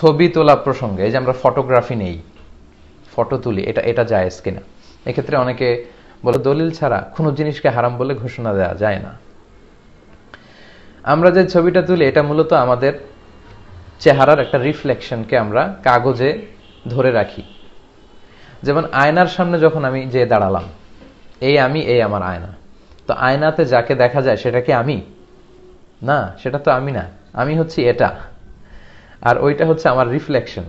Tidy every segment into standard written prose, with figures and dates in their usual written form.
ছবি তোলা প্রসঙ্গে, এই যে আমরা ফটোগ্রাফি নেই, ফটো তুলি, এটা এটা জায়েজ কিনা? এক্ষেত্রে অনেকে বলে দলিল ছাড়া কোনো জিনিসকে হারাম বলে ঘোষণা দেওয়া যায় না। আমরা যে ছবিটা তুলি এটা মূলত আমাদের চেহারার একটা রিফ্লেকশনকে আমরা কাগজে ধরে রাখি। যেমন আয়নার সামনে যখন আমি যে দাঁড়ালাম, এই আমি, এই আমার আয়না, তো আয়নাতে যাকে দেখা যায় সেটা কি আমি? না, সেটা তো আমি না, আমি হচ্ছি এটা, আর ওইটা হচ্ছে আমার রিফ্লেকশন।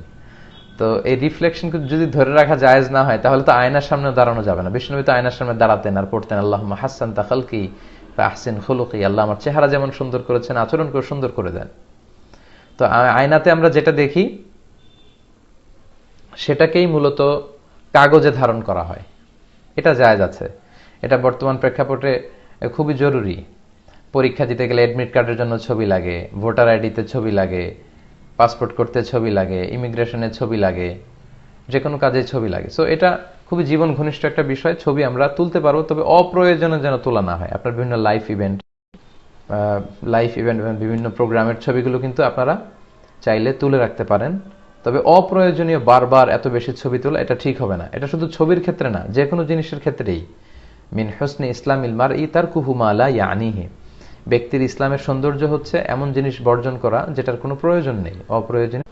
তো এই রিফ্লেকশনকে যদি ধরে রাখা জায়েজ না হয়, তাহলে তো আয়নার সামনে দাঁড়ানো যাবে না। বিষ্ণুনবী তো আয়নার সামনে দাঁড়াতেন আর পড়তেন আল্লাহুম্মা হাসসানতা খালকি ফাহসিন খুলুকি, আল্লাহ আমার চেহারা যেমন সুন্দর করেছেন আচরণ করে সুন্দর করে দেন। তো আয়নাতে আমরা যেটা দেখি সেটাকেই মূলত কাগজে ধারণ করা হয়, এটা জায়েজ আছে। এটা বর্তমান প্রেক্ষাপটে খুবই জরুরি। পরীক্ষা দিতে গেলে অ্যাডমিট কার্ডের জন্য ছবি লাগে, ভোটার আইডিতে ছবি লাগে, পাসপোর্ট করতে ছবি লাগে, ইমিগ্রেশনে ছবি লাগে, যে কোনো কাজে ছবি লাগে। সো এটা খুবই জীবন ঘনিষ্ঠ একটা বিষয়। ছবি আমরা তুলতে পারবো, তবে অপ্রয়োজনে যেন তোলা না হয়। আপনার বিভিন্ন লাইফ ইভেন্ট এবং বিভিন্ন প্রোগ্রামের ছবিগুলো কিন্তু আপনারা চাইলে তুলে রাখতে পারেন, তবে অপ্রয়োজনীয় বারবার এত বেশি ছবি তোলা এটা ঠিক হবে না। এটা শুধু ছবির ক্ষেত্রে না, যে কোনো জিনিসের ক্ষেত্রেই। মিন হুসনি ইসলামিল মারই তারকুহু মা লা ইয়ানিহি, ব্যক্তির ইসলামের সৌন্দর্য হচ্ছে এমন জিনিস বর্জন করা যেটার কোনো প্রয়োজন নেই, অপ্রয়োজনীয়।